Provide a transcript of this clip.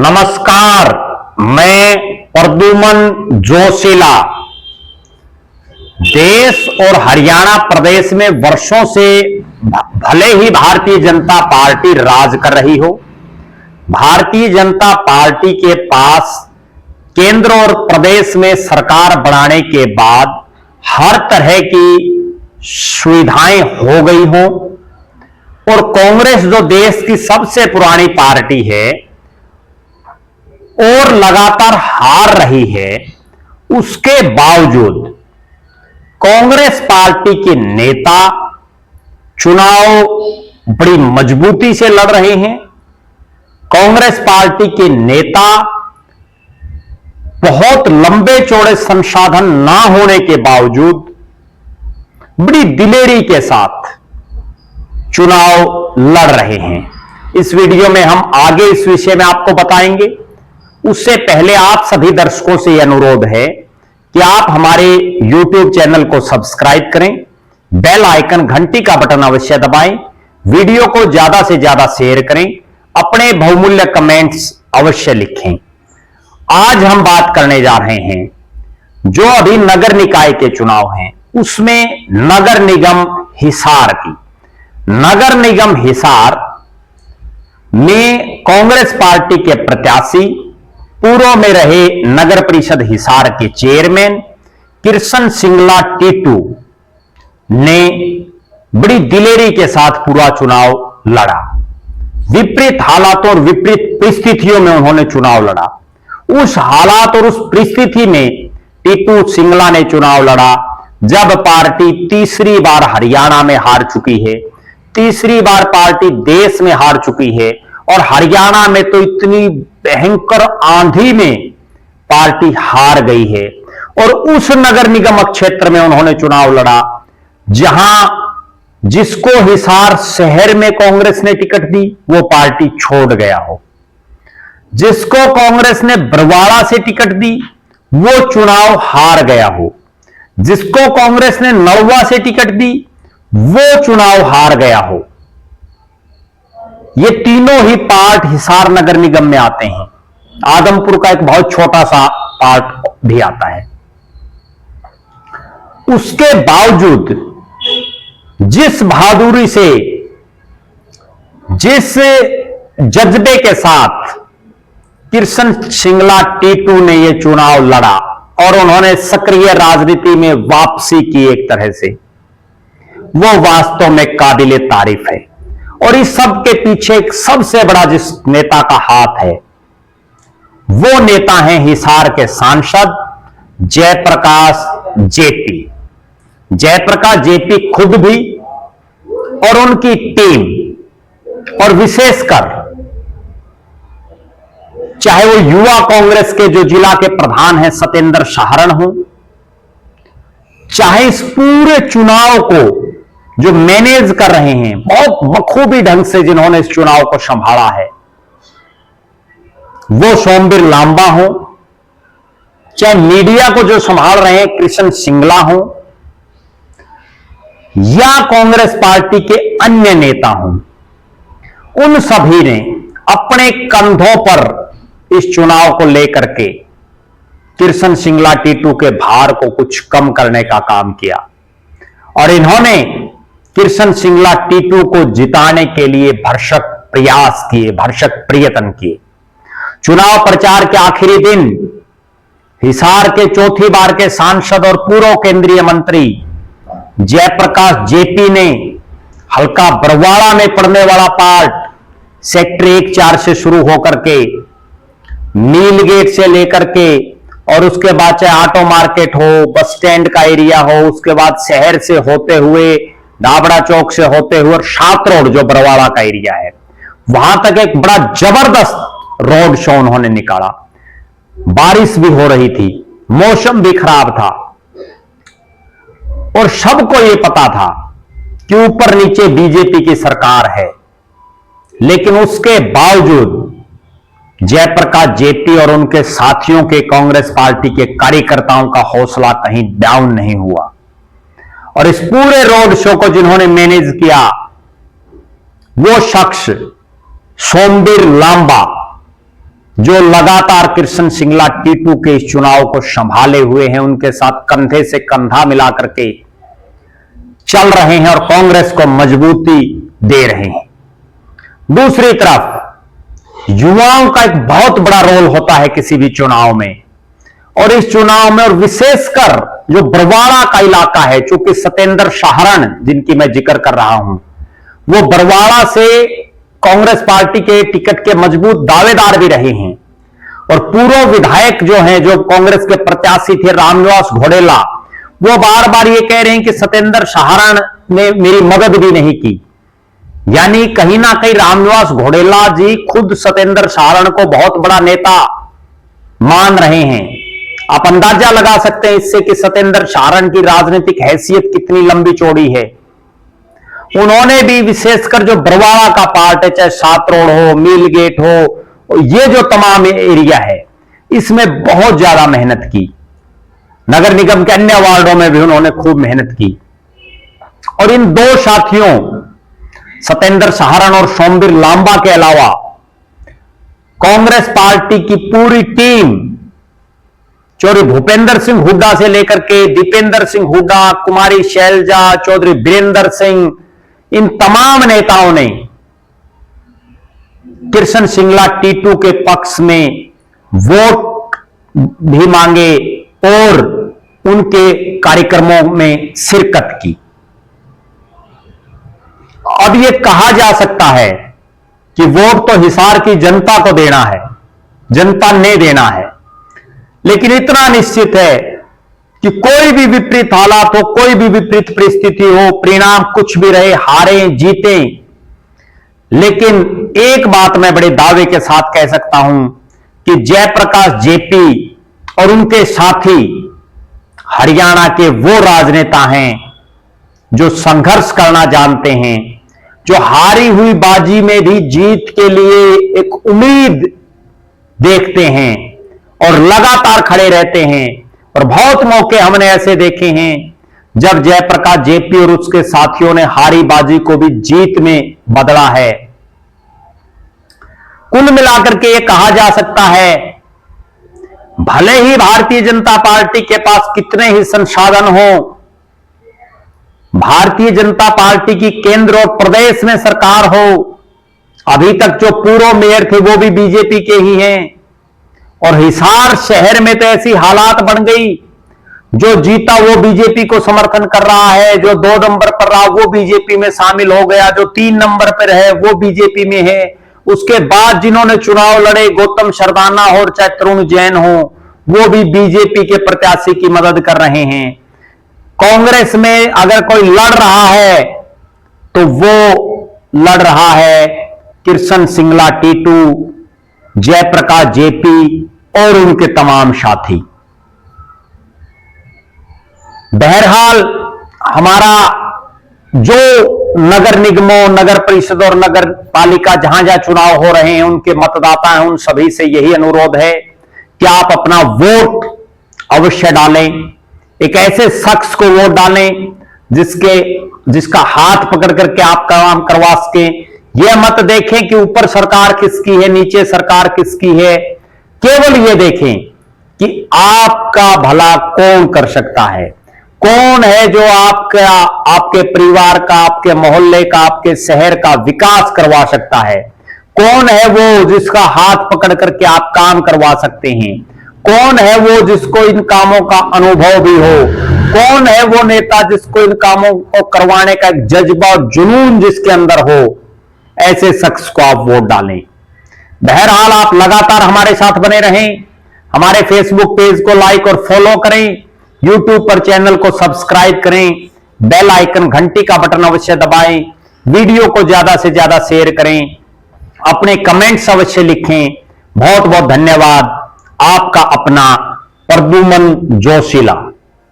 नमस्कार, मैं प्रद्युमन जोशीला। देश और हरियाणा प्रदेश में वर्षों से भले ही भारतीय जनता पार्टी राज कर रही हो, भारतीय जनता पार्टी के पास केंद्र और प्रदेश में सरकार बनाने के बाद हर तरह की सुविधाएं हो गई हों और कांग्रेस जो देश की सबसे पुरानी पार्टी है और लगातार हार रही है, उसके बावजूद कांग्रेस पार्टी के नेता चुनाव बड़ी मजबूती से लड़ रहे हैं। कांग्रेस पार्टी के नेता बहुत लंबे चौड़े संसाधन ना होने के बावजूद बड़ी दिलेरी के साथ चुनाव लड़ रहे हैं। इस वीडियो में हम आगे इस विषय में आपको बताएंगे। उससे पहले आप सभी दर्शकों से यह अनुरोध है कि आप हमारे YouTube चैनल को सब्सक्राइब करें, बेल आइकन घंटी का बटन अवश्य दबाएं, वीडियो को ज्यादा से ज्यादा शेयर करें, अपने बहुमूल्य कमेंट्स अवश्य लिखें। आज हम बात करने जा रहे हैं जो अभी नगर निकाय के चुनाव हैं, उसमें नगर निगम हिसार की। नगर निगम हिसार में कांग्रेस पार्टी के प्रत्याशी, पूर्व में रहे नगर परिषद हिसार के चेयरमैन कृष्ण सिंगला टीटू ने बड़ी दिलेरी के साथ पूरा चुनाव लड़ा। विपरीत हालातों और विपरीत परिस्थितियों में उन्होंने चुनाव लड़ा। उस हालात और उस परिस्थिति में टीटू सिंगला ने चुनाव लड़ा जब पार्टी तीसरी बार हरियाणा में हार चुकी है, तीसरी बार पार्टी देश में हार चुकी है और हरियाणा में तो इतनी भयंकर आंधी में पार्टी हार गई है। और उस नगर निगम क्षेत्र में उन्होंने चुनाव लड़ा जहां जिसको हिसार शहर में कांग्रेस ने टिकट दी वो पार्टी छोड़ गया हो, जिसको कांग्रेस ने बरवाड़ा से टिकट दी वो चुनाव हार गया हो, जिसको कांग्रेस ने नलवा से टिकट दी वो चुनाव हार गया हो। ये तीनों ही पार्ट हिसार नगर निगम में आते हैं। आदमपुर का एक बहुत छोटा सा पार्ट भी आता है। उसके बावजूद जिस बहादुरी से, जिस जज्बे के साथ कृष्ण सिंगला टीटू ने यह चुनाव लड़ा और उन्होंने सक्रिय राजनीति में वापसी की एक तरह से, वो वास्तव में काबिले तारीफ है। और इस सब के पीछे एक सबसे बड़ा जिस नेता का हाथ है वो नेता है हिसार के सांसद जयप्रकाश जेपी। जयप्रकाश जेपी खुद भी और उनकी टीम, और विशेषकर चाहे वो युवा कांग्रेस के जो जिला के प्रधान हैं सत्येंद्र सहारण हो, चाहे इस पूरे चुनाव को जो मैनेज कर रहे हैं बहुत बखूबी ढंग से, जिन्होंने इस चुनाव को संभाला है, वो सोमवीर लांबा हो, चाहे मीडिया को जो संभाल रहे हैं कृष्ण सिंगला हो, या कांग्रेस पार्टी के अन्य नेता हों, उन सभी ने अपने कंधों पर इस चुनाव को लेकर के कृष्ण सिंगला टीटू के भार को कुछ कम करने का काम किया। और इन्होंने कृष्ण सिंगला टीटू को जिताने के लिए भरसक प्रयास किए, भरसक प्रयत्न किए। चुनाव प्रचार के आखिरी दिन हिसार के चौथी बार के सांसद और पूर्व केंद्रीय मंत्री जयप्रकाश जेपी ने हल्का बरवाड़ा में पड़ने वाला पार्ट सेक्टर 1-4 से शुरू होकर के नील गेट से लेकर के, और उसके बाद चाहे ऑटो मार्केट हो, बस स्टैंड का एरिया हो, उसके बाद शहर से होते हुए डाबड़ा चौक से होते हुए और सात रोड जो बरवाड़ा का एरिया है, वहां तक एक बड़ा जबरदस्त रोड शो उन्होंने निकाला। बारिश भी हो रही थी, मौसम भी खराब था और सबको यह पता था कि ऊपर नीचे बीजेपी की सरकार है, लेकिन उसके बावजूद जयप्रकाश जेपी और उनके साथियों के, कांग्रेस पार्टी के कार्यकर्ताओं का हौसला कहीं डाउन नहीं हुआ। और इस पूरे रोड शो को जिन्होंने मैनेज किया वो शख्स सोमवीर लांबा, जो लगातार कृष्ण सिंगला टीटू के इस चुनाव को संभाले हुए हैं, उनके साथ कंधे से कंधा मिला करके चल रहे हैं और कांग्रेस को मजबूती दे रहे हैं। दूसरी तरफ युवाओं का एक बहुत बड़ा रोल होता है किसी भी चुनाव में, और इस चुनाव में और विशेषकर जो बरवाड़ा का इलाका है, चूंकि सत्येंद्र शाहरण जिनकी मैं जिक्र कर रहा हूं, वो बरवाड़ा से कांग्रेस पार्टी के टिकट के मजबूत दावेदार भी रहे हैं, और पूर्व विधायक जो हैं, जो कांग्रेस के प्रत्याशी थे रामनिवास घोडेला, वो बार बार ये कह रहे हैं कि सत्येंद्र शाहरण ने मेरी मदद भी नहीं की। यानी कहीं ना कहीं रामनिवास घोडेला जी खुद सत्येंद्र शाहरण को बहुत बड़ा नेता मान रहे हैं। आप अंदाजा लगा सकते हैं इससे कि सत्येंद्र शाहरण की राजनीतिक हैसियत कितनी लंबी चौड़ी है। उन्होंने भी विशेषकर जो बरवाड़ा का पार्ट है, चाहे सात रोड हो, मिल गेट हो, ये जो तमाम एरिया है, इसमें बहुत ज्यादा मेहनत की। नगर निगम के अन्य वार्डों में भी उन्होंने खूब मेहनत की। और इन दो साथियों सत्येंद्र शाहरण और सोमवीर लांबा के अलावा कांग्रेस पार्टी की पूरी टीम, चौधरी भूपेंद्र सिंह हुड्डा से लेकर के दीपेंद्र सिंह हुड्डा, कुमारी शैलजा, चौधरी वीरेंद्र सिंह, इन तमाम नेताओं ने कृष्ण सिंगला टीटू के पक्ष में वोट भी मांगे और उनके कार्यक्रमों में शिरकत की। अब यह कहा जा सकता है कि वोट तो हिसार की जनता को देना है, जनता ने देना है, लेकिन इतना निश्चित है कि कोई भी विपरीत हालात हो, कोई भी विपरीत परिस्थिति हो, परिणाम कुछ भी रहे, हारें जीतें, लेकिन एक बात मैं बड़े दावे के साथ कह सकता हूं कि जयप्रकाश जेपी और उनके साथी हरियाणा के वो राजनेता हैं जो संघर्ष करना जानते हैं, जो हारी हुई बाजी में भी जीत के लिए एक उम्मीद देखते हैं और लगातार खड़े रहते हैं। और बहुत मौके हमने ऐसे देखे हैं जब जयप्रकाश जेपी और उसके साथियों ने हारी बाजी को भी जीत में बदला है। कुल मिलाकर के यह कहा जा सकता है, भले ही भारतीय जनता पार्टी के पास कितने ही संसाधन हो, भारतीय जनता पार्टी की केंद्र और प्रदेश में सरकार हो, अभी तक जो पूर्व मेयर थे वो भी बीजेपी के ही हैं, और हिसार शहर में तो ऐसी हालात बन गई, जो जीता वो बीजेपी को समर्थन कर रहा है, जो 2 नंबर पर रहा वो बीजेपी में शामिल हो गया, जो 3 नंबर पर है वो बीजेपी में है। उसके बाद जिन्होंने चुनाव लड़े, गौतम सरदाना हो और चाहे तरुण जैन हो, वो भी बीजेपी के प्रत्याशी की मदद कर रहे हैं। कांग्रेस में अगर कोई लड़ रहा है तो वो लड़ रहा है कृष्ण सिंगला टीटू, जयप्रकाश जेपी और उनके तमाम साथी। बहरहाल हमारा जो नगर निगमों, नगर परिषद और नगर पालिका जहां जहां चुनाव हो रहे हैं, उनके मतदाता हैं, उन सभी से यही अनुरोध है कि आप अपना वोट अवश्य डालें। एक ऐसे शख्स को वोट डालें जिसका हाथ पकड़ करके आप काम करवा सकें। यह मत देखें कि ऊपर सरकार किसकी है, नीचे सरकार किसकी है, केवल यह देखें कि आपका भला कौन कर सकता है, कौन है जो आपके परिवार का, आपके मोहल्ले का, आपके शहर का विकास करवा सकता है, कौन है वो जिसका हाथ पकड़ करके आप काम करवा सकते हैं, कौन है वो जिसको इन कामों का अनुभव भी हो, कौन है वो नेता जिसको इन कामों को करवाने का एक जज्बा और जुनून जिसके अंदर हो। ऐसे शख्स को आप वोट डालें। बहरहाल आप लगातार हमारे साथ बने रहें, हमारे फेसबुक पेज को लाइक और फॉलो करें, यूट्यूब पर चैनल को सब्सक्राइब करें, बेल आइकन घंटी का बटन अवश्य दबाएं, वीडियो को ज्यादा से ज्यादा शेयर करें, अपने कमेंट्स अवश्य लिखें। बहुत बहुत धन्यवाद। आपका अपना प्रद्युमन जोशीला।